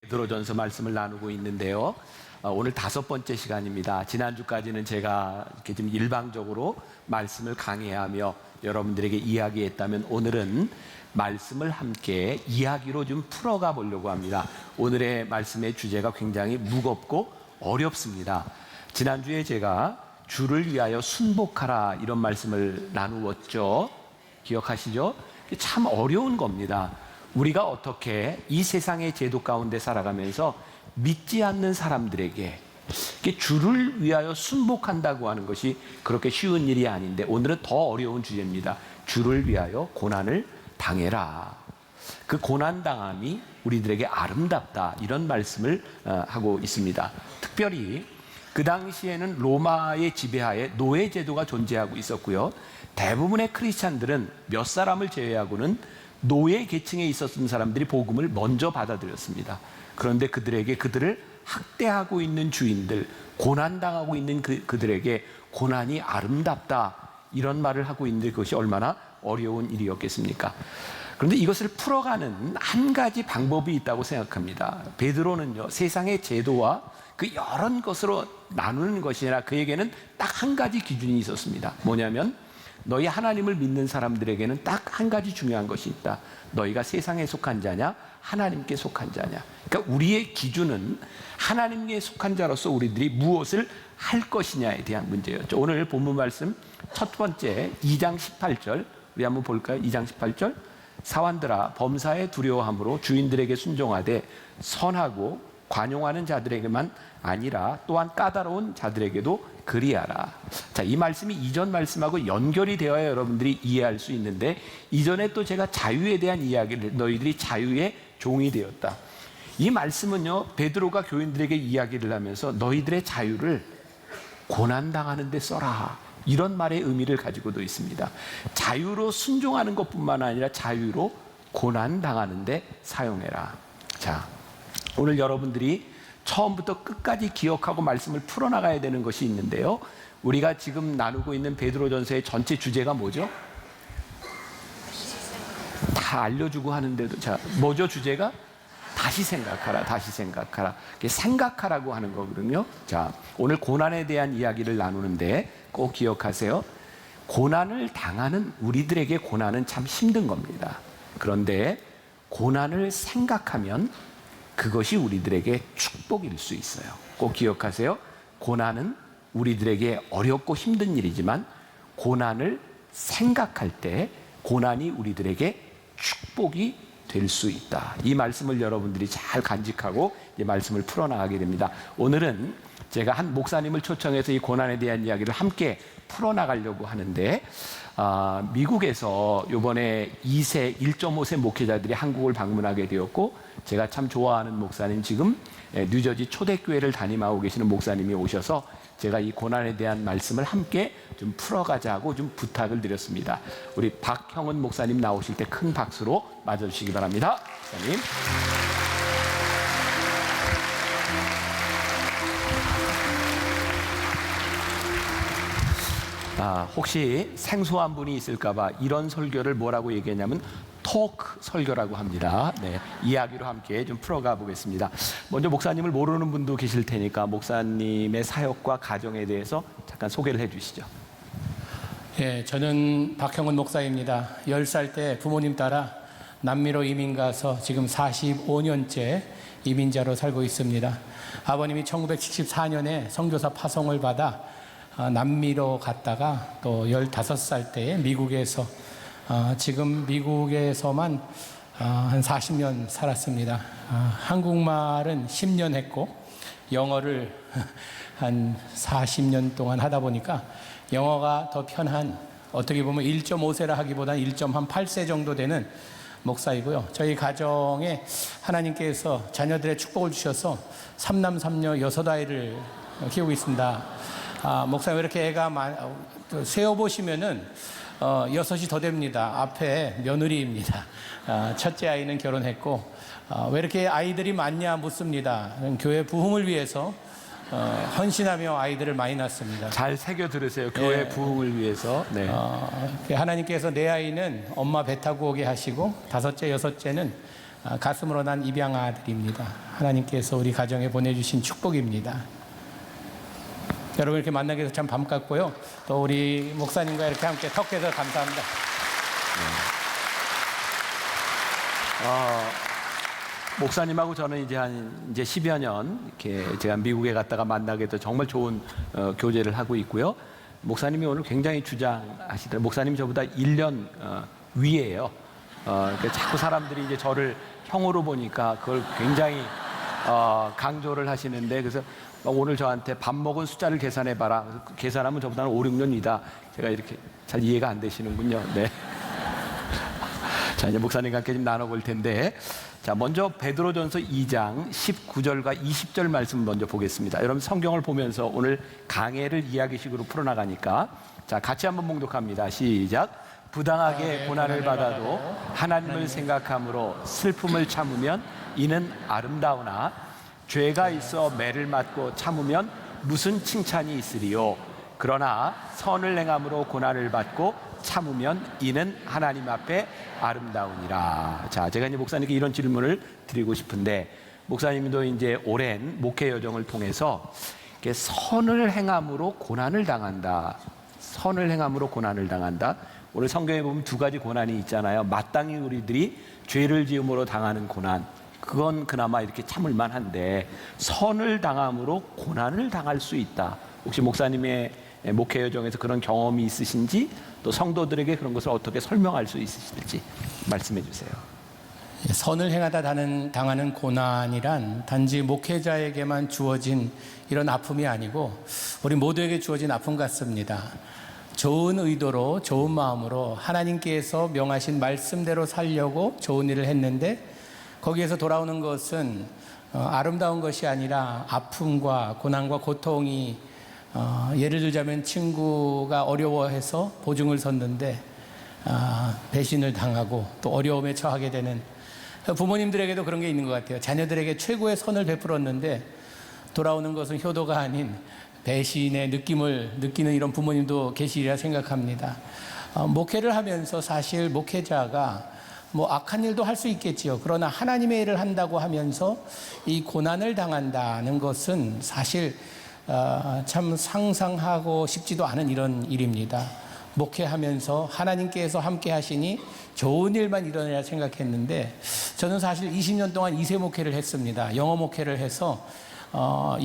베드로전서 말씀을 나누고 있는데요. 오늘 5번째 시간입니다. 지난주까지는 제가 이렇게 좀 일방적으로 말씀을 강해하며 여러분들에게 이야기했다면 오늘은 말씀을 함께 이야기로 좀 풀어가 보려고 합니다. 오늘의 말씀의 주제가 굉장히 무겁고 어렵습니다. 지난주에 제가 주를 위하여 순복하라 이런 말씀을 나누었죠. 기억하시죠? 참 어려운 겁니다. 우리가 어떻게 이 세상의 제도 가운데 살아가면서 믿지 않는 사람들에게 주를 위하여 순복한다고 하는 것이 그렇게 쉬운 일이 아닌데 오늘은 더 어려운 주제입니다. 주를 위하여 고난을 당해라. 그 고난당함이 우리들에게 아름답다 이런 말씀을 하고 있습니다. 특별히 그 당시에는 로마의 지배하에 노예 제도가 존재하고 있었고요. 대부분의 크리스찬들은 몇 사람을 제외하고는 노예 계층에 있었던 사람들이 복음을 먼저 받아들였습니다. 그런데 그들에게 그들을 학대하고 있는 주인들, 고난당하고 있는 그들에게 고난이 아름답다 이런 말을 하고 있는데 그것이 얼마나 어려운 일이었겠습니까? 그런데 이것을 풀어가는 한 가지 방법이 있다고 생각합니다. 베드로는요, 세상의 제도와 그 여러 것으로 나누는 것이 아니라 그에게는 딱 한 가지 기준이 있었습니다. 뭐냐면 너희 하나님을 믿는 사람들에게는 딱 한 가지 중요한 것이 있다. 너희가 세상에 속한 자냐 하나님께 속한 자냐. 그러니까 우리의 기준은 하나님께 속한 자로서 우리들이 무엇을 할 것이냐에 대한 문제였죠. 오늘 본문 말씀 첫 번째 2장 18절 우리 한번 볼까요? 2장 18절 사환들아 범사에 두려워함으로 주인들에게 순종하되 선하고 관용하는 자들에게만 아니라 또한 까다로운 자들에게도 그리하라. 자, 이 말씀이 이전 말씀하고 연결이 되어야 여러분들이 이해할 수 있는데 이전에 또 제가 자유에 대한 이야기를 너희들이 자유의 종이 되었다. 이 말씀은요 베드로가 교인들에게 이야기를 하면서 너희들의 자유를 고난당하는 데 써라. 이런 말의 의미를 가지고도 있습니다. 자유로 순종하는 것뿐만 아니라 자유로 고난당하는 데 사용해라. 자, 오늘 여러분들이 처음부터 끝까지 기억하고 말씀을 풀어나가야 되는 것이 있는데요. 우리가 지금 나누고 있는 베드로전서의 전체 주제가 뭐죠? 다 알려주고 하는데도 자, 뭐죠 주제가? 다시 생각하라, 다시 생각하라. 생각하라고 하는 거거든요. 자, 오늘 고난에 대한 이야기를 나누는데 꼭 기억하세요. 고난을 당하는 우리들에게 고난은 참 힘든 겁니다. 그런데 고난을 생각하면 그것이 우리들에게 축복일 수 있어요. 꼭 기억하세요. 고난은 우리들에게 어렵고 힘든 일이지만 고난을 생각할 때 고난이 우리들에게 축복이 될 수 있다. 이 말씀을 여러분들이 잘 간직하고 이 말씀을 풀어나가게 됩니다. 오늘은 제가 한 목사님을 초청해서 이 고난에 대한 이야기를 함께 풀어나가려고 하는데 미국에서 이번에 2세, 1.5세 목회자들이 한국을 방문하게 되었고 제가 참 좋아하는 목사님 지금 뉴저지 초대교회를 담임하고 계시는 목사님이 오셔서 제가 이 고난에 대한 말씀을 함께 좀 풀어가자고 좀 부탁을 드렸습니다. 우리 박형은 목사님 나오실 때 큰 박수로 맞아주시기 바랍니다. 목사님. 혹시 생소한 분이 있을까봐 이런 설교를 뭐라고 얘기했냐면 토크 설교라고 합니다. 네, 이야기로 함께 좀 풀어가 보겠습니다. 먼저 목사님을 모르는 분도 계실 테니까 목사님의 사역과 가정에 대해서 잠깐 소개를 해주시죠. 예, 저는 박형은 목사입니다. 10살 때 부모님 따라 남미로 이민 가서 지금 45년째 이민자로 살고 있습니다. 아버님이 1974년에 선교사 파송을 받아 남미로 갔다가 또 15살 때에 미국에서 지금 미국에서만 한 40년 살았습니다. 한국말은 10년 했고 영어를 한 40년 동안 하다 보니까 영어가 더 편한 어떻게 보면 1.5세라 하기보다는 1.8세 정도 되는 목사이고요. 저희 가정에 하나님께서 자녀들의 축복을 주셔서 3남 3녀 6아이를 키우고 있습니다. 목사님 이렇게 애가 세어보시면은 6이 더 됩니다. 앞에 며느리입니다. 첫째 아이는 결혼했고 왜 이렇게 아이들이 많냐 묻습니다. 교회 부흥을 위해서 헌신하며 아이들을 많이 낳습니다. 잘 새겨 들으세요. 교회 부흥을 위해서. 네. 하나님께서 내 아이는 엄마 배 타고 오게 하시고 5째, 6째는 가슴으로 난 입양 아들입니다. 하나님께서 우리 가정에 보내주신 축복입니다. 여러분 이렇게 만나게 돼서 참 반갑고요. 또 우리 목사님과 이렇게 함께 턱해서 감사합니다. 목사님하고 저는 이제 10여 년 이렇게 제가 미국에 갔다가 만나게 돼서 정말 좋은 교제를 하고 있고요. 목사님이 오늘 굉장히 주장하시더라고요. 목사님이 저보다 1년 위예요. 그러니까 자꾸 사람들이 이제 저를 형으로 보니까 그걸 굉장히 강조를 하시는데, 그래서 오늘 저한테 밥 먹은 숫자를 계산해봐라. 계산하면 저보다는 5, 6년 위다. 제가 이렇게 잘 이해가 안 되시는군요. 네. 자, 이제 목사님과 함께 좀 나눠볼 텐데, 자, 먼저 베드로전서 2장 19절과 20절 말씀 먼저 보겠습니다. 여러분 성경을 보면서 오늘 강해를 이야기식으로 풀어나가니까, 자, 같이 한번 봉독합니다. 시작. 부당하게 고난을 받아도 하나님을 생각함으로 슬픔을 참으면 이는 아름다우나 죄가 있어 매를 맞고 참으면 무슨 칭찬이 있으리요. 그러나 선을 행함으로 고난을 받고 참으면 이는 하나님 앞에 아름다우니라. 자, 제가 이제 목사님께 이런 질문을 드리고 싶은데, 목사님도 이제 오랜 목회 여정을 통해서 이렇게 선을 행함으로 고난을 당한다. 선을 행함으로 고난을 당한다. 오늘 성경에 보면 두 가지 고난이 있잖아요. 마땅히 우리들이 죄를 지음으로 당하는 고난, 그건 그나마 이렇게 참을 만한데, 선을 당함으로 고난을 당할 수 있다. 혹시 목사님의 목회 여정에서 그런 경험이 있으신지, 또 성도들에게 그런 것을 어떻게 설명할 수 있으실지 말씀해 주세요. 선을 행하다 당하는 고난이란 단지 목회자에게만 주어진 이런 아픔이 아니고 우리 모두에게 주어진 아픔 같습니다. 좋은 의도로, 좋은 마음으로 하나님께서 명하신 말씀대로 살려고 좋은 일을 했는데, 거기에서 돌아오는 것은 아름다운 것이 아니라 아픔과 고난과 고통이, 예를 들자면 친구가 어려워해서 보증을 섰는데 배신을 당하고 또 어려움에 처하게 되는, 부모님들에게도 그런 게 있는 것 같아요. 자녀들에게 최고의 선을 베풀었는데 돌아오는 것은 효도가 아닌 배신의 느낌을 느끼는 이런 부모님도 계시리라 생각합니다. 목회를 하면서 사실 목회자가 뭐 악한 일도 할 수 있겠지요. 그러나 하나님의 일을 한다고 하면서 이 고난을 당한다는 것은 사실 참 상상하고 싶지도 않은 이런 일입니다. 목회하면서 하나님께서 함께 하시니 좋은 일만 일어나야 생각했는데, 저는 사실 20년 동안 2세 목회를 했습니다. 영어 목회를 해서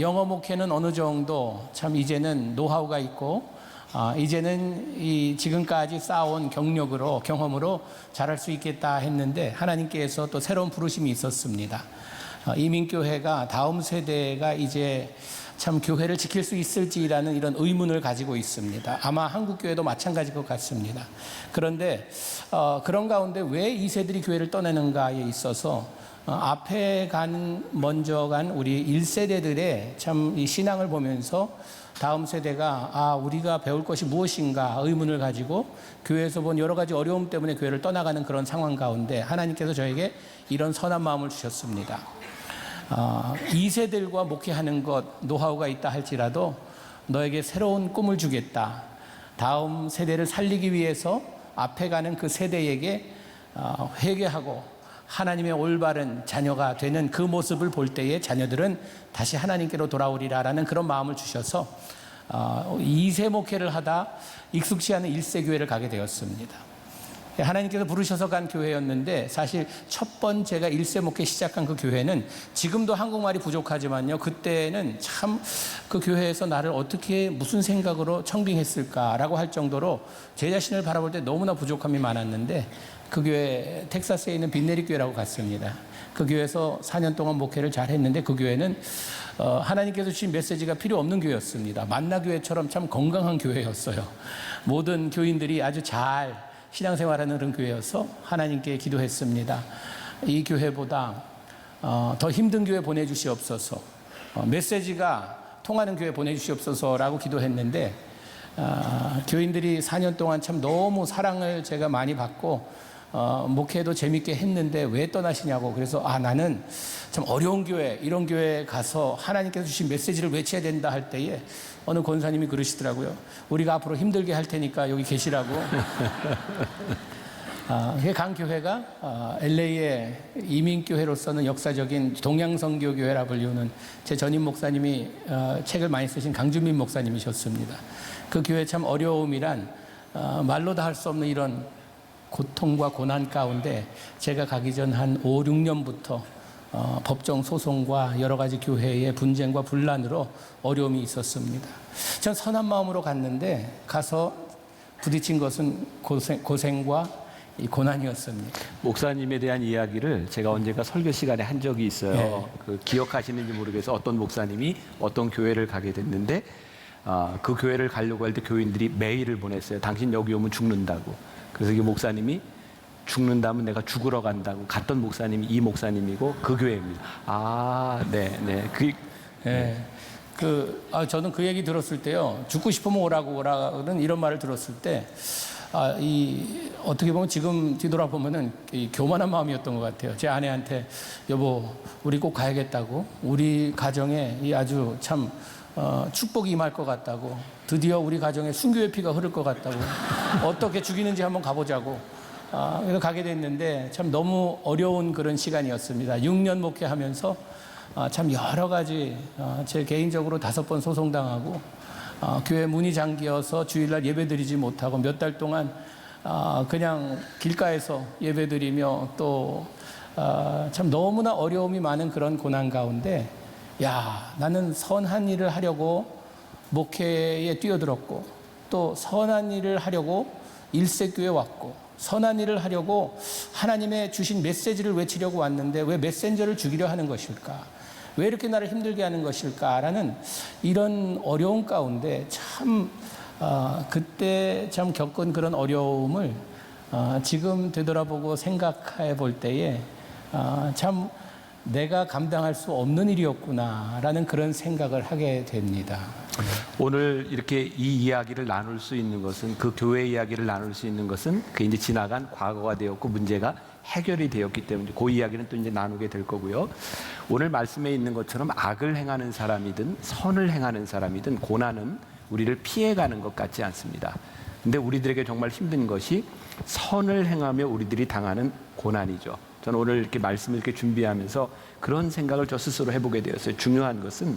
영어 목회는 어느 정도 참 이제는 노하우가 있고, 이제는 이 지금까지 쌓아온 경험으로 잘할 수 있겠다 했는데, 하나님께서 또 새로운 부르심이 있었습니다. 이민교회가 다음 세대가 이제 참 교회를 지킬 수 있을지라는 이런 의문을 가지고 있습니다. 아마 한국교회도 마찬가지일 것 같습니다. 그런데 그런 가운데 왜 이 세들이 교회를 떠나는가에 있어서 앞에 먼저 간 우리 1세대들의 참 이 신앙을 보면서 다음 세대가 우리가 배울 것이 무엇인가 의문을 가지고 교회에서 본 여러 가지 어려움 때문에 교회를 떠나가는 그런 상황 가운데 하나님께서 저에게 이런 선한 마음을 주셨습니다. 2세들과 목회하는 것 노하우가 있다 할지라도 너에게 새로운 꿈을 주겠다. 다음 세대를 살리기 위해서 앞에 가는 그 세대에게 회개하고 하나님의 올바른 자녀가 되는 그 모습을 볼 때에 자녀들은 다시 하나님께로 돌아오리라라는 그런 마음을 주셔서 2세 목회를 하다 익숙치 않은 1세 교회를 가게 되었습니다. 하나님께서 부르셔서 간 교회였는데, 사실 첫 번째가 1세 목회 시작한 그 교회는 지금도 한국말이 부족하지만요, 그때는 참 그 교회에서 나를 어떻게 무슨 생각으로 청빙했을까라고 할 정도로 제 자신을 바라볼 때 너무나 부족함이 많았는데, 그 교회 텍사스에 있는 빈네리 교회라고 갔습니다. 그 교회에서 4년 동안 목회를 잘 했는데, 그 교회는 하나님께서 주신 메시지가 필요 없는 교회였습니다. 만나교회처럼 참 건강한 교회였어요. 모든 교인들이 아주 잘 신앙생활하는 그런 교회여서 하나님께 기도했습니다. 이 교회보다 더 힘든 교회 보내주시옵소서, 메시지가 통하는 교회 보내주시옵소서라고 기도했는데, 교인들이 4년 동안 참 너무 사랑을 제가 많이 받고 목회도 재밌게 했는데 왜 떠나시냐고. 그래서 나는 참 어려운 교회, 이런 교회에 가서 하나님께서 주신 메시지를 외쳐야 된다 할 때에 어느 권사님이 그러시더라고요. 우리가 앞으로 힘들게 할 테니까 여기 계시라고. 강 교회가 LA의 이민교회로서는 역사적인 동양선교교회라 불리우는 제 전임 목사님이 책을 많이 쓰신 강준민 목사님이셨습니다. 그 교회 참 어려움이란 말로 다 할 수 없는 이런 고통과 고난 가운데 제가 가기 전 한 5, 6년부터 법정 소송과 여러 가지 교회의 분쟁과 분란으로 어려움이 있었습니다. 전 선한 마음으로 갔는데 가서 부딪힌 것은 고생과 이 고난이었습니다. 목사님에 대한 이야기를 제가 언젠가 설교 시간에 한 적이 있어요. 네. 그 기억하시는지 모르겠어 어떤 목사님이 어떤 교회를 가게 됐는데 그 교회를 가려고 할 때 교인들이 메일을 보냈어요. 당신 여기 오면 죽는다고. 그래서 이 목사님이 죽는다면 내가 죽으러 간다고. 갔던 목사님이 이 목사님이고 그 교회입니다. 네. 저는 그 얘기 들었을 때요. 죽고 싶으면 오라는 이런 말을 들었을 때 어떻게 보면 지금 뒤돌아보면은 이 교만한 마음이었던 것 같아요. 제 아내한테 여보 우리 꼭 가야겠다고, 우리 가정에 이 아주 참 축복이 임할 것 같다고, 드디어 우리 가정에 순교의 피가 흐를 것 같다고, 어떻게 죽이는지 한번 가보자고. 그래서 가게 됐는데 참 너무 어려운 그런 시간이었습니다. 6년 목회하면서 참 여러 가지 제 개인적으로 5번 소송당하고 교회 문이 잠겨서 주일날 예배드리지 못하고 몇 달 동안 그냥 길가에서 예배드리며 또 참 너무나 어려움이 많은 그런 고난 가운데 나는 선한 일을 하려고 목회에 뛰어들었고 또 선한 일을 하려고 일세교회 왔고 선한 일을 하려고 하나님의 주신 메시지를 외치려고 왔는데 왜 메신저를 죽이려 하는 것일까? 왜 이렇게 나를 힘들게 하는 것일까라는 이런 어려움 가운데 참 그때 참 겪은 그런 어려움을 지금 되돌아보고 생각해 볼 때에 참 내가 감당할 수 없는 일이었구나라는 그런 생각을 하게 됩니다. 오늘 이렇게 이 이야기를 나눌 수 있는 것은, 그 교회 이야기를 나눌 수 있는 것은 그 이제 지나간 과거가 되었고 문제가 해결이 되었기 때문에 그 이야기는 또 이제 나누게 될 거고요. 오늘 말씀에 있는 것처럼 악을 행하는 사람이든 선을 행하는 사람이든 고난은 우리를 피해가는 것 같지 않습니다. 근데 우리들에게 정말 힘든 것이 선을 행하며 우리들이 당하는 고난이죠. 저는 오늘 이렇게 말씀을 이렇게 준비하면서 그런 생각을 저 스스로 해보게 되었어요. 중요한 것은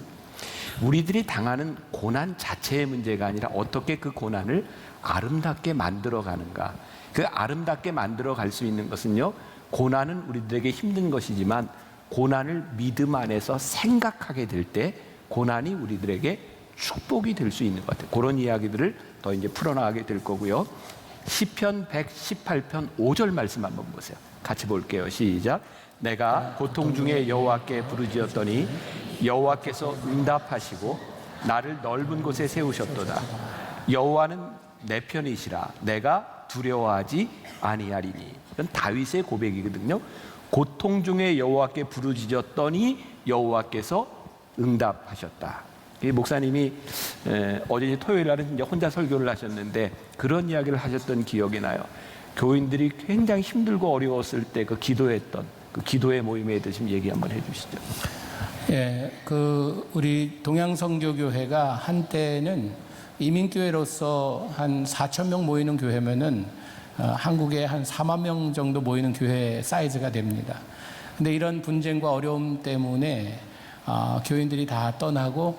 우리들이 당하는 고난 자체의 문제가 아니라 어떻게 그 고난을 아름답게 만들어 가는가. 그 아름답게 만들어 갈 수 있는 것은요, 고난은 우리들에게 힘든 것이지만 고난을 믿음 안에서 생각하게 될 때 고난이 우리들에게 축복이 될 수 있는 것 같아요. 그런 이야기들을 더 이제 풀어나가게 될 거고요. 시편 118편 5절 말씀 한번 보세요. 같이 볼게요. 시작. 내가 고통 중에 여호와께 부르짖었더니 여호와께서 응답하시고 나를 넓은 곳에 세우셨도다. 여호와는 내 편이시라. 내가 두려워하지 아니하리니. 이건 다윗의 고백이거든요. 고통 중에 여호와께 부르짖었더니 여호와께서 응답하셨다. 이 목사님이 어제 토요일 날은 이제 혼자 설교를 하셨는데 그런 이야기를 하셨던 기억이 나요. 교인들이 굉장히 힘들고 어려웠을 때 그 기도했던 그 기도의 모임에 대해서 좀 얘기 한번 해주시죠. 우리 동양선교교회가 한때는 이민교회로서 한 4,000명 모이는 교회면은 한국에 한 4만 명 정도 모이는 교회 사이즈가 됩니다. 근데 이런 분쟁과 어려움 때문에 교인들이 다 떠나고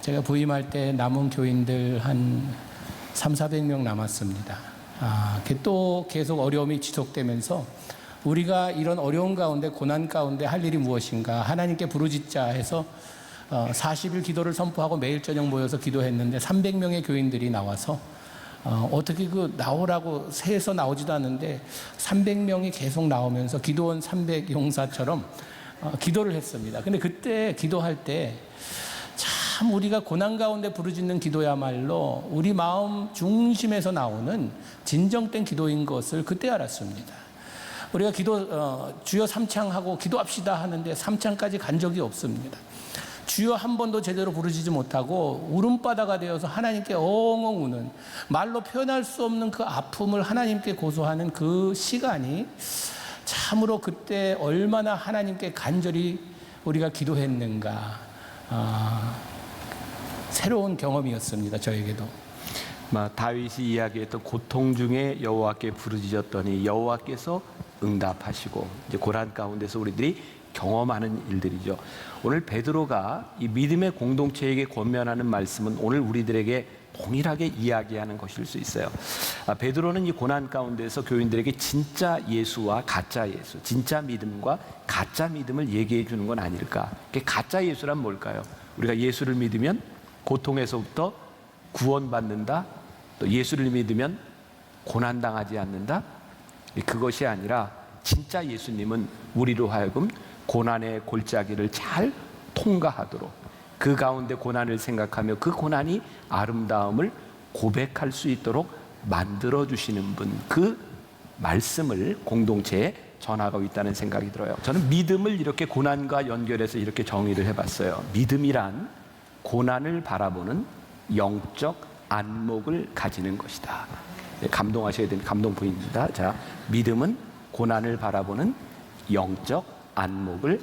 제가 부임할 때 남은 교인들 한 300~400명 남았습니다. 또 계속 어려움이 지속되면서 우리가 이런 어려운 가운데 고난 가운데 할 일이 무엇인가 하나님께 부르짖자 해서 40일 기도를 선포하고 매일 저녁 모여서 기도했는데 300명의 교인들이 나와서 어떻게 나오라고 세서 나오지도 않는데 300명이 계속 나오면서 기도원 300용사처럼 기도를 했습니다. 근데 그때 기도할 때 참 우리가 고난 가운데 부르짖는 기도야말로 우리 마음 중심에서 나오는 진정된 기도인 것을 그때 알았습니다. 우리가 주여 삼창하고 기도합시다 하는데 삼창까지 간 적이 없습니다. 주여 한 번도 제대로 부르짖지 못하고 울음바다가 되어서 하나님께 엉엉 우는, 말로 표현할 수 없는 그 아픔을 하나님께 고소하는 그 시간이 참으로 그때 얼마나 하나님께 간절히 우리가 기도했는가, 새로운 경험이었습니다. 저에게도. 다윗이 이야기했던 고통 중에 여호와께 부르짖었더니 여호와께서 응답하시고, 이제 고난 가운데서 우리들이 경험하는 일들이죠. 오늘 베드로가 이 믿음의 공동체에게 권면하는 말씀은 오늘 우리들에게 동일하게 이야기하는 것일 수 있어요. 베드로는 이 고난 가운데서 교인들에게 진짜 예수와 가짜 예수, 진짜 믿음과 가짜 믿음을 얘기해 주는 건 아닐까. 가짜 예수란 뭘까요? 우리가 예수를 믿으면 고통에서부터 구원받는다, 또 예수를 믿으면 고난당하지 않는다. 그것이 아니라 진짜 예수님은 우리로 하여금 고난의 골짜기를 잘 통과하도록, 그 가운데 고난을 생각하며 그 고난이 아름다움을 고백할 수 있도록 만들어주시는 분, 그 말씀을 공동체에 전하고 있다는 생각이 들어요. 저는 믿음을 이렇게 고난과 연결해서 이렇게 정의를 해봤어요. 믿음이란 고난을 바라보는 영적 안목을 가지는 것이다. 감동하셔야 되는 감동포인트입니다. 자, 믿음은 고난을 바라보는 영적 안목을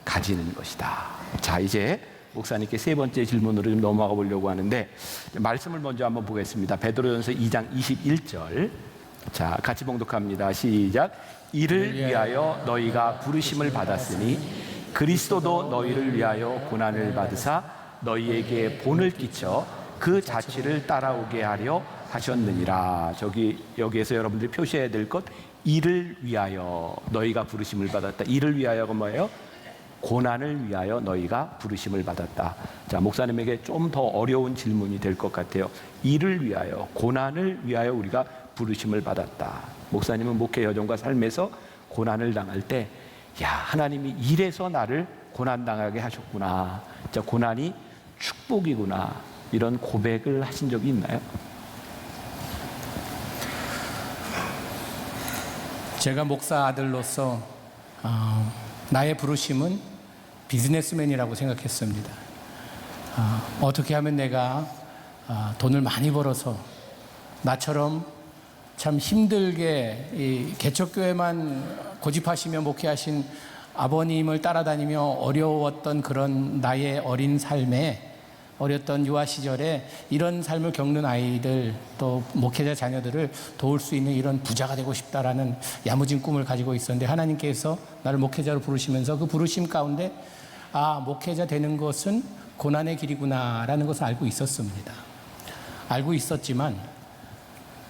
가지는 것이다. 자, 이제 목사님께 세 번째 질문으로 좀 넘어가 보려고 하는데, 말씀을 먼저 한번 보겠습니다. 베드로전서 2장 21절. 자, 같이 봉독합니다. 시작. 이를 위하여 너희가 부르심을 받았으니 그리스도도 너희를 위하여 고난을 받으사 너희에게 본을 끼쳐 그 자취를 따라오게 하려 하셨느니라. 여기에서 여러분들이 표시해야 될 것, 이를 위하여 너희가 부르심을 받았다. 이를 위하여가 뭐예요? 고난을 위하여 너희가 부르심을 받았다. 자, 목사님에게 좀 더 어려운 질문이 될 것 같아요. 이를 위하여, 고난을 위하여 우리가 부르심을 받았다. 목사님은 목회 여정과 삶에서 고난을 당할 때, 야, 하나님이 이래서 나를 고난당하게 하셨구나, 진짜 고난이 축복이구나, 이런 고백을 하신 적이 있나요? 제가 목사 아들로서 나의 부르심은 비즈니스맨이라고 생각했습니다. 어떻게 하면 내가 돈을 많이 벌어서 나처럼 참 힘들게 이 개척교회만 고집하시며 목회하신 아버님을 따라다니며 어려웠던 그런 나의 어린 삶에, 어렸던 유아 시절에 이런 삶을 겪는 아이들, 또 목회자 자녀들을 도울 수 있는 이런 부자가 되고 싶다라는 야무진 꿈을 가지고 있었는데, 하나님께서 나를 목회자로 부르시면서 그 부르심 가운데 목회자 되는 것은 고난의 길이구나라는 것을 알고 있었습니다. 알고 있었지만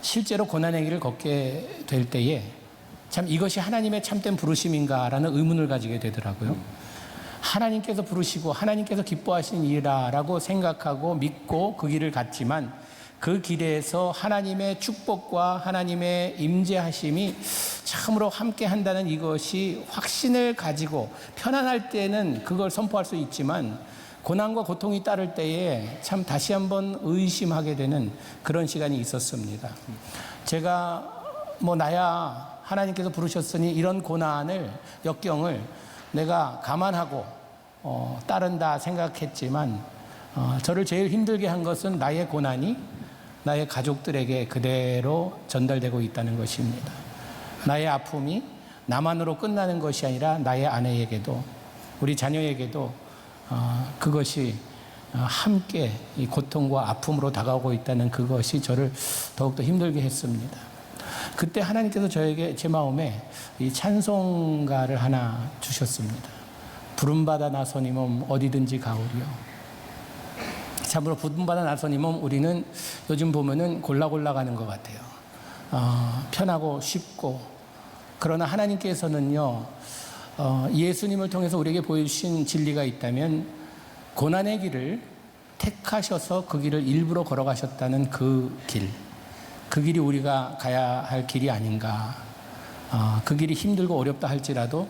실제로 고난의 길을 걷게 될 때에 참 이것이 하나님의 참된 부르심인가라는 의문을 가지게 되더라고요. 하나님께서 부르시고 하나님께서 기뻐하시는 일이라고 생각하고 믿고 그 길을 갔지만, 그 길에서 하나님의 축복과 하나님의 임재하심이 참으로 함께 한다는 이것이 확신을 가지고, 편안할 때는 그걸 선포할 수 있지만 고난과 고통이 따를 때에 참 다시 한번 의심하게 되는 그런 시간이 있었습니다. 제가 나야 하나님께서 부르셨으니 이런 고난을, 역경을 내가 감안하고 따른다 생각했지만, 저를 제일 힘들게 한 것은 나의 고난이 나의 가족들에게 그대로 전달되고 있다는 것입니다. 나의 아픔이 나만으로 끝나는 것이 아니라 나의 아내에게도, 우리 자녀에게도 그것이 함께 이 고통과 아픔으로 다가오고 있다는 그것이 저를 더욱더 힘들게 했습니다. 그때 하나님께서 저에게, 제 마음에 이 찬송가를 하나 주셨습니다. 부름받아 나선 이 몸 어디든지 가오리요. 참으로 부름받아 나선 이 몸, 우리는 요즘 보면은 골라 가는 것 같아요. 편하고 쉽고. 그러나 하나님께서는요, 예수님을 통해서 우리에게 보여주신 진리가 있다면 고난의 길을 택하셔서 그 길을 일부러 걸어가셨다는 그 길이 우리가 가야 할 길이 아닌가. 그 길이 힘들고 어렵다 할지라도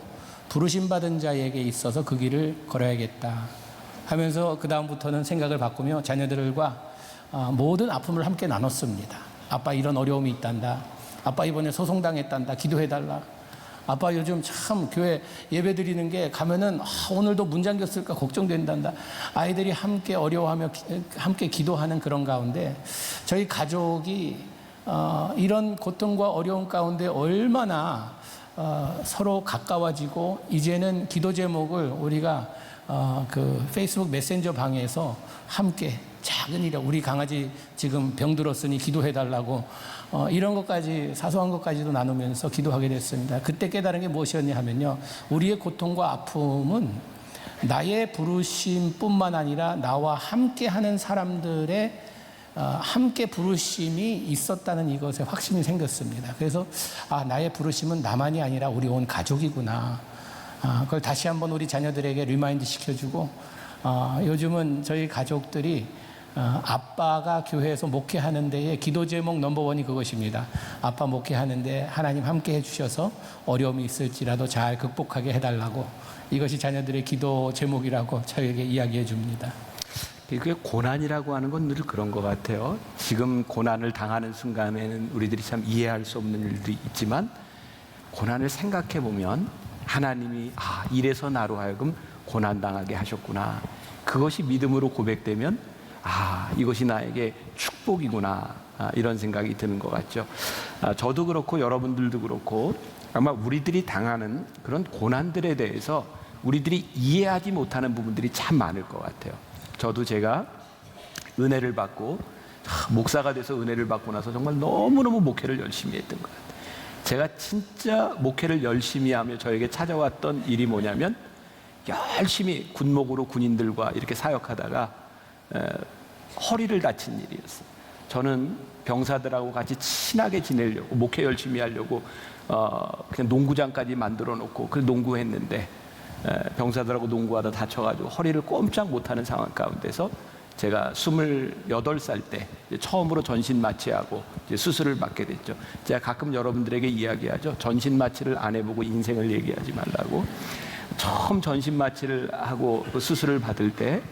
부르심받은 자에게 있어서 그 길을 걸어야겠다 하면서 그 다음부터는 생각을 바꾸며 자녀들과 모든 아픔을 함께 나눴습니다. 아빠 이런 어려움이 있단다. 아빠 이번에 소송당했단다. 기도해달라. 아빠 요즘 참 교회 예배 드리는 게 가면은 오늘도 문 잠겼을까 걱정된단다. 아이들이 함께 어려워하며 함께 기도하는 그런 가운데 저희 가족이 이런 고통과 어려움 가운데 얼마나 서로 가까워지고, 이제는 기도 제목을 우리가 그 페이스북 메신저 방에서 함께 작은 일이야. 우리 강아지 지금 병들었으니 기도해달라고 이런 것까지 사소한 것까지도 나누면서 기도하게 됐습니다. 그때 깨달은 게 무엇이었냐 하면요, 우리의 고통과 아픔은 나의 부르심뿐만 아니라 나와 함께하는 사람들의 함께 부르심이 있었다는 이것에 확신이 생겼습니다. 그래서 나의 부르심은 나만이 아니라 우리 온 가족이구나. 그걸 다시 한번 우리 자녀들에게 리마인드 시켜주고, 요즘은 저희 가족들이 아빠가 교회에서 목회하는 데에 기도 제목 넘버원이 그것입니다. 아빠 목회하는데 하나님 함께 해주셔서 어려움이 있을지라도 잘 극복하게 해달라고, 이것이 자녀들의 기도 제목이라고 저에게 이야기해 줍니다. 그게 고난이라고 하는 건 늘 그런 것 같아요. 지금 고난을 당하는 순간에는 우리들이 참 이해할 수 없는 일도 있지만, 고난을 생각해 보면 하나님이 이래서 나로 하여금 고난당하게 하셨구나, 그것이 믿음으로 고백되면 이것이 나에게 축복이구나, 이런 생각이 드는 것 같죠. 저도 그렇고 여러분들도 그렇고 아마 우리들이 당하는 그런 고난들에 대해서 우리들이 이해하지 못하는 부분들이 참 많을 것 같아요. 저도 제가 은혜를 받고 목사가 돼서 은혜를 받고 나서 정말 너무너무 목회를 열심히 했던 것 같아요. 제가 진짜 목회를 열심히 하며 저에게 찾아왔던 일이 뭐냐면, 열심히 군목으로 군인들과 이렇게 사역하다가 허리를 다친 일이었어요. 저는 병사들하고 같이 친하게 지내려고, 목회 열심히 하려고 그냥 농구장까지 만들어 놓고 그 농구했는데, 병사들하고 농구하다 다쳐가지고 허리를 꼼짝 못하는 상황 가운데서 제가 28살 때 처음으로 전신 마취하고 수술을 받게 됐죠. 제가 가끔 여러분들에게 이야기하죠. 전신 마취를 안 해보고 인생을 얘기하지 말라고. 처음 전신 마취를 하고 그 수술을 받을 때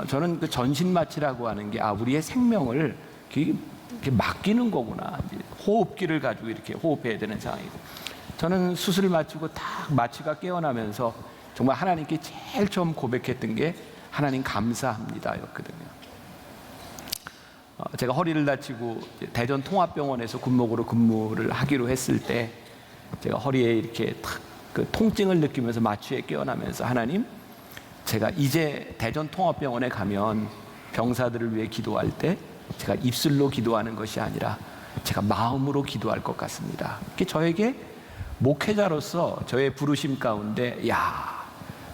저는 그 전신 마취라고 하는 게 우리의 생명을 이렇게 맡기는 거구나. 호흡기를 가지고 이렇게 호흡해야 되는 상황이고, 저는 수술을 마치고 딱 마취가 깨어나면서 정말 하나님께 제일 처음 고백했던 게 하나님 감사합니다 였거든요. 제가 허리를 다치고 대전 통합병원에서 군목으로 근무를 하기로 했을 때, 제가 허리에 이렇게 탁 그 통증을 느끼면서 마취에 깨어나면서, 하나님, 제가 이제 대전 통합병원에 가면 병사들을 위해 기도할 때 제가 입술로 기도하는 것이 아니라 제가 마음으로 기도할 것 같습니다. 그게 저에게 목회자로서 저의 부르심 가운데,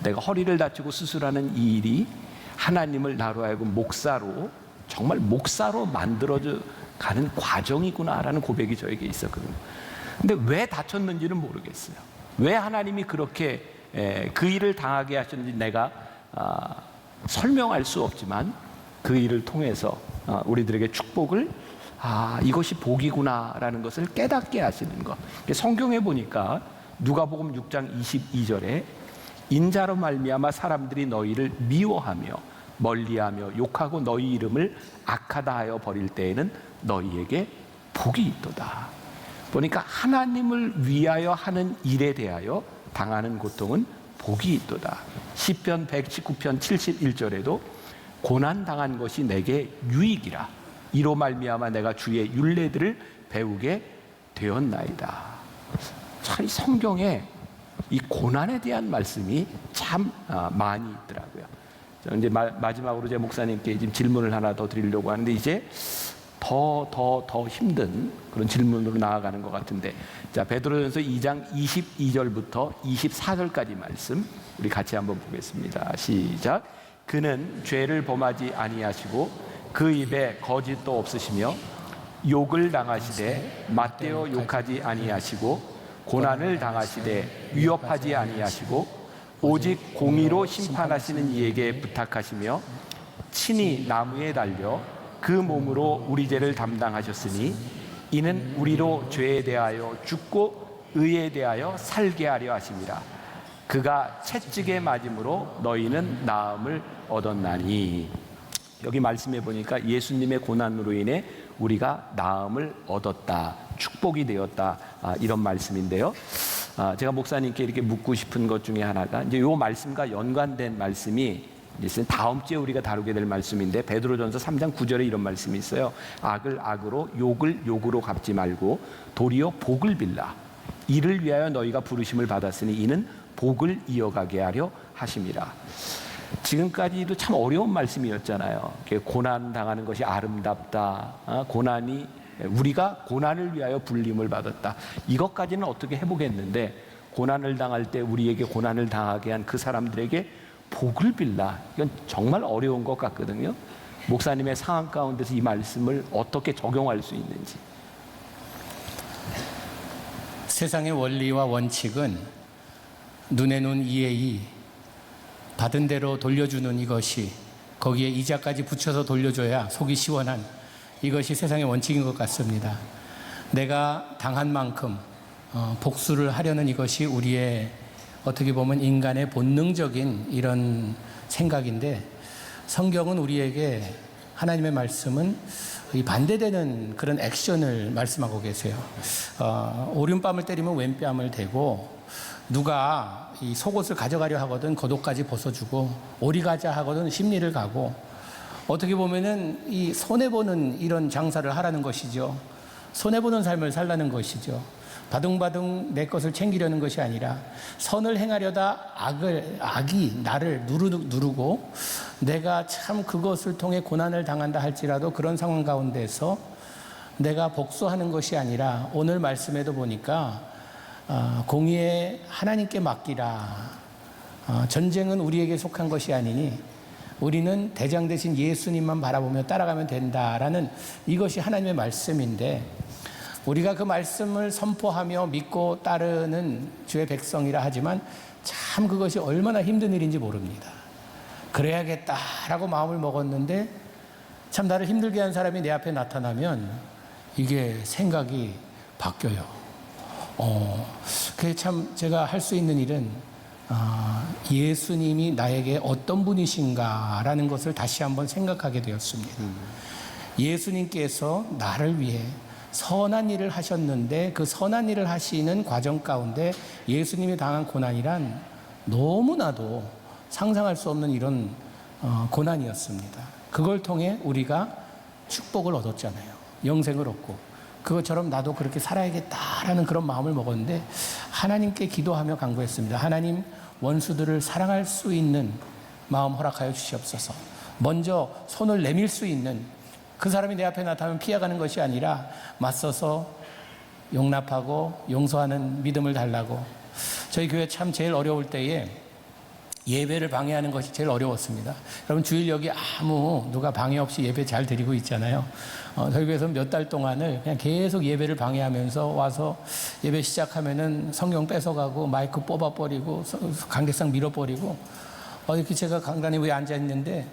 내가 허리를 다치고 수술하는 이 일이 하나님을 나로 하여금 목사로, 정말 목사로 만들어져 가는 과정이구나라는 고백이 저에게 있었거든요. 근데 왜 다쳤는지는 모르겠어요. 왜 하나님이 그렇게 그 일을 당하게 하셨는지 내가 설명할 수 없지만, 그 일을 통해서 우리들에게 축복을, 이것이 복이구나라는 것을 깨닫게 하시는 것. 성경에 보니까 누가복음 6장 22절에 인자로 말미암아 사람들이 너희를 미워하며 멀리하며 욕하고 너희 이름을 악하다 하여 버릴 때에는 너희에게 복이 있도다. 보니까 하나님을 위하여 하는 일에 대하여 당하는 고통은 복이 있도다. 시편 119편 71절에도 고난 당한 것이 내게 유익이라, 이로 말미암아 내가 주의 율례들을 배우게 되었나이다. 참 성경에 이 고난에 대한 말씀이 참 많이 있더라고요. 이제 마지막으로 제 목사님께 지금 질문을 하나 더 드리려고 하는데, 이제 더 힘든 그런 질문으로 나아가는 것 같은데, 자, 베드로전서 2장 22절부터 24절까지 말씀 우리 같이 한번 보겠습니다. 시작. 그는 죄를 범하지 아니하시고 그 입에 거짓도 없으시며 욕을 당하시되 맞대어 욕하지 아니하시고 고난을 당하시되 위협하지 아니하시고 오직 공의로 심판하시는 이에게 부탁하시며 친히 나무에 달려 그 몸으로 우리 죄를 담당하셨으니 이는 우리로 죄에 대하여 죽고 의에 대하여 살게 하려 하심이라. 그가 채찍에 맞음으로 너희는 나음을 얻었나니. 여기 말씀해 보니까 예수님의 고난으로 인해 우리가 나음을 얻었다, 축복이 되었다, 이런 말씀인데요. 제가 목사님께 이렇게 묻고 싶은 것 중에 하나가, 이제 이 말씀과 연관된 말씀이 이제 다음 주에 우리가 다루게 될 말씀인데, 베드로전서 3장 9절에 이런 말씀이 있어요. 악을 악으로 욕을 욕으로 갚지 말고 도리어 복을 빌라. 이를 위하여 너희가 부르심을 받았으니 이는 복을 이어가게 하려 하심이라. 지금까지도 참 어려운 말씀이었잖아요. 고난 당하는 것이 아름답다. 고난이 우리가 고난을 위하여 불림을 받았다. 이것까지는 어떻게 해보겠는데 고난을 당할 때 우리에게 고난을 당하게 한 그 사람들에게 복을 빌라. 이건 정말 어려운 것 같거든요. 목사님의 상황 가운데서 이 말씀을 어떻게 적용할 수 있는지. 세상의 원리와 원칙은 눈에 눈 이에 이, 받은 대로 돌려주는 이것이, 거기에 이자까지 붙여서 돌려줘야 속이 시원한 이것이 세상의 원칙인 것 같습니다. 내가 당한 만큼 복수를 하려는 이것이 우리의 어떻게 보면 인간의 본능적인 이런 생각인데, 성경은 우리에게, 하나님의 말씀은 이 반대되는 그런 액션을 말씀하고 계세요. 오른뺨을 때리면 왼뺨을 대고, 누가 이 속옷을 가져가려 하거든 겉옷까지 벗어주고, 오리 가자 하거든 심리를 가고, 어떻게 보면은 이 손해보는 이런 장사를 하라는 것이죠. 손해보는 삶을 살라는 것이죠. 바둥바둥 내 것을 챙기려는 것이 아니라 선을 행하려다 악이 나를 누르고 내가 참 그것을 통해 고난을 당한다 할지라도 그런 상황 가운데서 내가 복수하는 것이 아니라, 오늘 말씀에도 보니까 공의에 하나님께 맡기라. 전쟁은 우리에게 속한 것이 아니니 우리는 대장 되신 예수님만 바라보며 따라가면 된다라는, 이것이 하나님의 말씀인데, 우리가 그 말씀을 선포하며 믿고 따르는 주의 백성이라 하지만 참 그것이 얼마나 힘든 일인지 모릅니다. 그래야겠다라고 마음을 먹었는데 참 나를 힘들게 한 사람이 내 앞에 나타나면 이게 생각이 바뀌어요. 그게 참 제가 할 수 있는 일은 예수님이 나에게 어떤 분이신가라는 것을 다시 한번 생각하게 되었습니다. 예수님께서 나를 위해 선한 일을 하셨는데, 그 선한 일을 하시는 과정 가운데 예수님이 당한 고난이란 너무나도 상상할 수 없는 이런 고난이었습니다. 그걸 통해 우리가 축복을 얻었잖아요. 영생을 얻고. 그것처럼 나도 그렇게 살아야겠다라는 그런 마음을 먹었는데, 하나님께 기도하며 간구했습니다. 하나님, 원수들을 사랑할 수 있는 마음 허락하여 주시옵소서. 먼저 손을 내밀 수 있는, 그 사람이 내 앞에 나타나면 피해가는 것이 아니라 맞서서 용납하고 용서하는 믿음을 달라고. 저희 교회 참 제일 어려울 때에 예배를 방해하는 것이 제일 어려웠습니다. 여러분, 주일 여기 누가 방해 없이 예배 잘 드리고 있잖아요. 저희 교회에서 몇 달 동안을 그냥 계속 예배를 방해하면서 와서 예배 시작하면은 성경 뺏어가고 마이크 뽑아버리고 관객석 밀어버리고, 이렇게 제가 강단에 위에 앉아있는데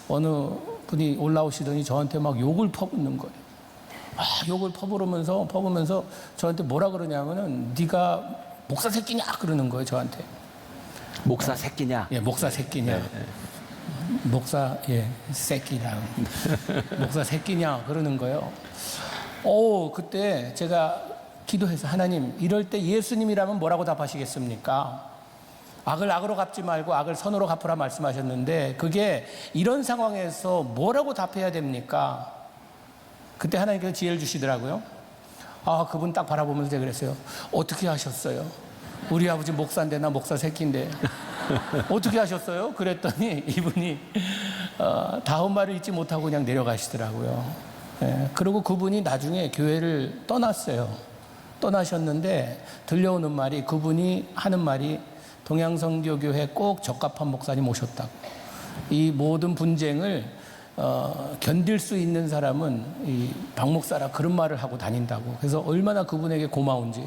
어느 분이 올라오시더니 저한테 막 욕을 퍼붓는 거예요. 욕을 퍼부으면서 저한테 뭐라 그러냐면은 네가 목사 새끼냐 그러는 거예요, 저한테. 목사 새끼냐? 예, 목사 새끼냐. 네. 목사, 새끼냐. 목사 새끼냐 그러는 거예요. 그때 제가 기도해서, 하나님, 이럴 때 예수님이라면 뭐라고 답하시겠습니까? 악을 악으로 갚지 말고 악을 선으로 갚으라 말씀하셨는데, 그게 이런 상황에서 뭐라고 답해야 됩니까? 그때 하나님께서 지혜를 주시더라고요. 그분 딱 바라보면서 제가 그랬어요. 어떻게 하셨어요? 우리 아버지 목사인데 나 목사 새끼인데 어떻게 하셨어요? 그랬더니 이분이 다음 말을 잊지 못하고 그냥 내려가시더라고요. 그리고 그분이 나중에 교회를 떠났어요. 떠나셨는데 들려오는 말이, 그분이 하는 말이, 동양선교교회 꼭 적합한 목사님 오셨다고. 이 모든 분쟁을 견딜 수 있는 사람은 이 박 목사라, 그런 말을 하고 다닌다고. 그래서 얼마나 그분에게 고마운지.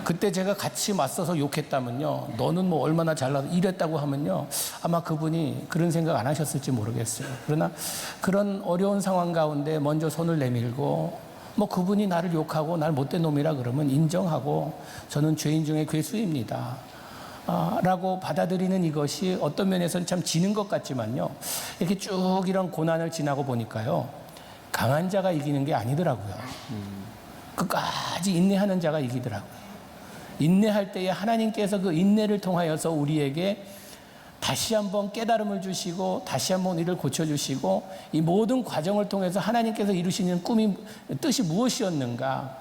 그때 제가 같이 맞서서 욕했다면요, 너는 뭐 얼마나 잘나서 이랬다고 하면요, 아마 그분이 그런 생각 안 하셨을지 모르겠어요. 그러나 그런 어려운 상황 가운데 먼저 손을 내밀고, 그분이 나를 욕하고 날 못된 놈이라 그러면 인정하고, 저는 죄인 중에 괴수입니다 라고 받아들이는, 이것이 어떤 면에서는 참 지는 것 같지만요, 이렇게 쭉 이런 고난을 지나고 보니까요, 강한 자가 이기는 게 아니더라고요. 끝까지 인내하는 자가 이기더라고요. 인내할 때에 하나님께서 그 인내를 통하여서 우리에게 다시 한번 깨달음을 주시고, 다시 한번 이를 고쳐주시고, 이 모든 과정을 통해서 하나님께서 이루시는 뜻이 무엇이었는가,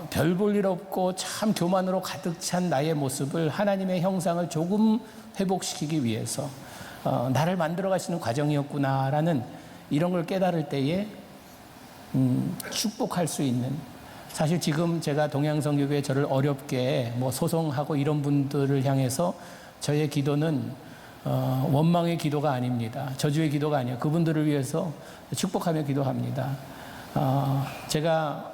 별 볼 일 없고 참 교만으로 가득 찬 나의 모습을 하나님의 형상을 조금 회복시키기 위해서 나를 만들어 가시는 과정이었구나라는 이런 걸 깨달을 때에 축복할 수 있는, 사실 지금 제가 동양성교회에 저를 어렵게 소송하고 이런 분들을 향해서 저의 기도는 원망의 기도가 아닙니다. 저주의 기도가 아니에요. 그분들을 위해서 축복하며 기도합니다. 제가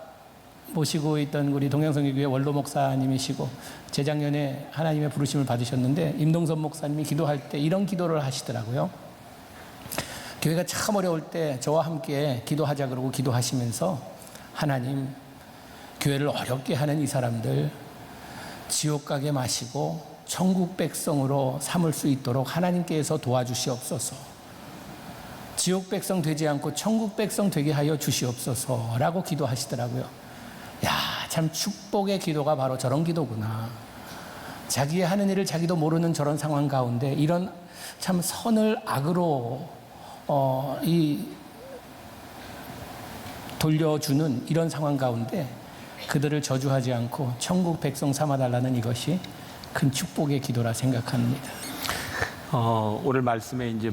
모시고 있던 우리 동양성교회 원로 목사님이시고 재작년에 하나님의 부르심을 받으셨는데 임동선 목사님이 기도할 때 이런 기도를 하시더라고요. 교회가 참 어려울 때 저와 함께 기도하자 그러고 기도하시면서, 하나님, 교회를 어렵게 하는 이 사람들 지옥 가게 마시고 천국 백성으로 삼을 수 있도록 하나님께서 도와주시옵소서. 지옥 백성 되지 않고 천국 백성 되게 하여 주시옵소서라고 기도하시더라고요. 야, 참 축복의 기도가 바로 저런 기도구나. 자기의 하는 일을 자기도 모르는 저런 상황 가운데 이런 참 선을 악으로 돌려주는 이런 상황 가운데 그들을 저주하지 않고 천국 백성 삼아달라는 이것이 큰 축복의 기도라 생각합니다. 오늘 말씀에 이제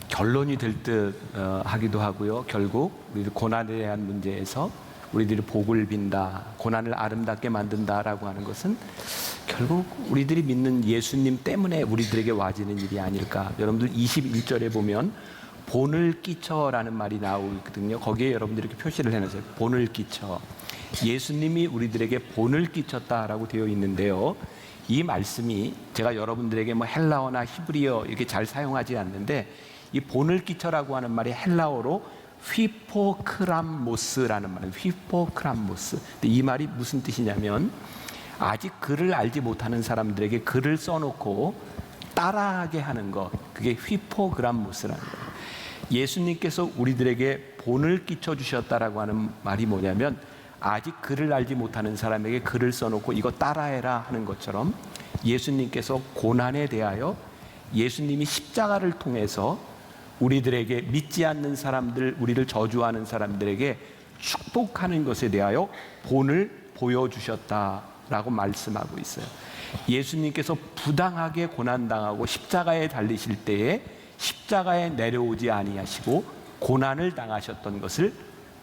결론이 될 듯 하기도 하고요. 결국 우리 고난에 대한 문제에서 우리들이 복을 빈다, 고난을 아름답게 만든다라고 하는 것은 결국 우리들이 믿는 예수님 때문에 우리들에게 와지는 일이 아닐까. 여러분들 21절에 보면 본을 끼쳐라는 말이 나오거든요. 거기에 여러분들이 이렇게 표시를 해놓으세요. 본을 끼쳐. 예수님이 우리들에게 본을 끼쳤다라고 되어 있는데요. 이 말씀이 제가 여러분들에게 헬라어나 히브리어 이렇게 잘 사용하지 않는데, 이 본을 끼쳐라고 하는 말이 헬라어로 휘포크람모스라는 말이에요. 휘포크람모스. 근데 이 말이 무슨 뜻이냐면, 아직 글을 알지 못하는 사람들에게 글을 써놓고 따라하게 하는 것, 그게 휘포그람모스라는 거예요. 예수님께서 우리들에게 본을 끼쳐주셨다라고 하는 말이 뭐냐면, 아직 글을 알지 못하는 사람에게 글을 써놓고 이거 따라해라 하는 것처럼, 예수님께서 고난에 대하여 예수님이 십자가를 통해서 우리들에게, 믿지 않는 사람들, 우리를 저주하는 사람들에게 축복하는 것에 대하여 본을 보여주셨다라고 말씀하고 있어요. 예수님께서 부당하게 고난당하고 십자가에 달리실 때에 십자가에 내려오지 아니하시고 고난을 당하셨던 것을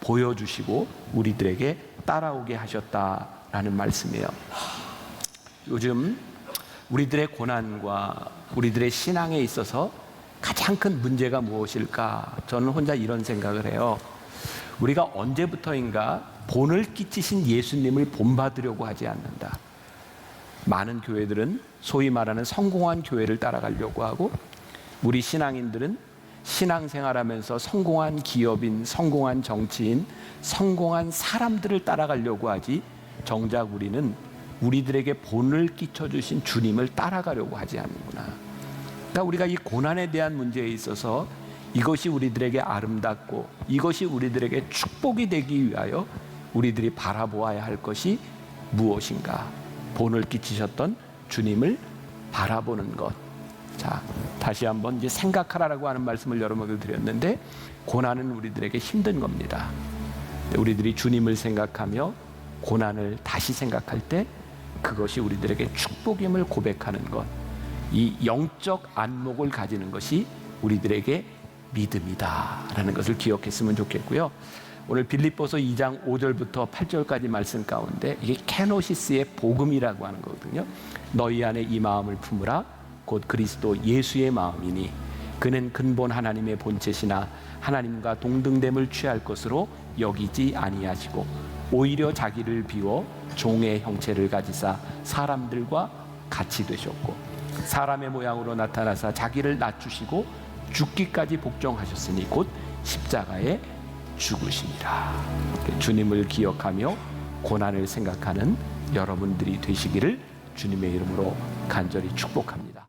보여주시고 우리들에게 따라오게 하셨다라는 말씀이에요. 요즘 우리들의 고난과 우리들의 신앙에 있어서 가장 큰 문제가 무엇일까? 저는 혼자 이런 생각을 해요. 우리가 언제부터인가 본을 끼치신 예수님을 본받으려고 하지 않는다. 많은 교회들은 소위 말하는 성공한 교회를 따라가려고 하고, 우리 신앙인들은 신앙생활하면서 성공한 기업인, 성공한 정치인, 성공한 사람들을 따라가려고 하지, 정작 우리는 우리들에게 본을 끼쳐주신 주님을 따라가려고 하지 않는구나. 그러니까 우리가 이 고난에 대한 문제에 있어서 이것이 우리들에게 아름답고 이것이 우리들에게 축복이 되기 위하여 우리들이 바라보아야 할 것이 무엇인가? 본을 끼치셨던 주님을 바라보는 것. 자, 다시 한번 이제 생각하라라고 하는 말씀을 여러분에게 드렸는데, 고난은 우리들에게 힘든 겁니다. 우리들이 주님을 생각하며 고난을 다시 생각할 때 그것이 우리들에게 축복임을 고백하는 것, 이 영적 안목을 가지는 것이 우리들에게 믿음이다라는 것을 기억했으면 좋겠고요. 오늘 빌립보서 2장 5절부터 8절까지 말씀 가운데 이게 케노시스의 복음이라고 하는 거거든요. 너희 안에 이 마음을 품으라. 곧 그리스도 예수의 마음이니 그는 근본 하나님의 본체시나 하나님과 동등됨을 취할 것으로 여기지 아니하시고 오히려 자기를 비워 종의 형체를 가지사 사람들과 같이 되셨고 사람의 모양으로 나타나사 자기를 낮추시고 죽기까지 복종하셨으니 곧 십자가에 죽으시니라. 주님을 기억하며 고난을 생각하는 여러분들이 되시기를 주님의 이름으로 간절히 축복합니다.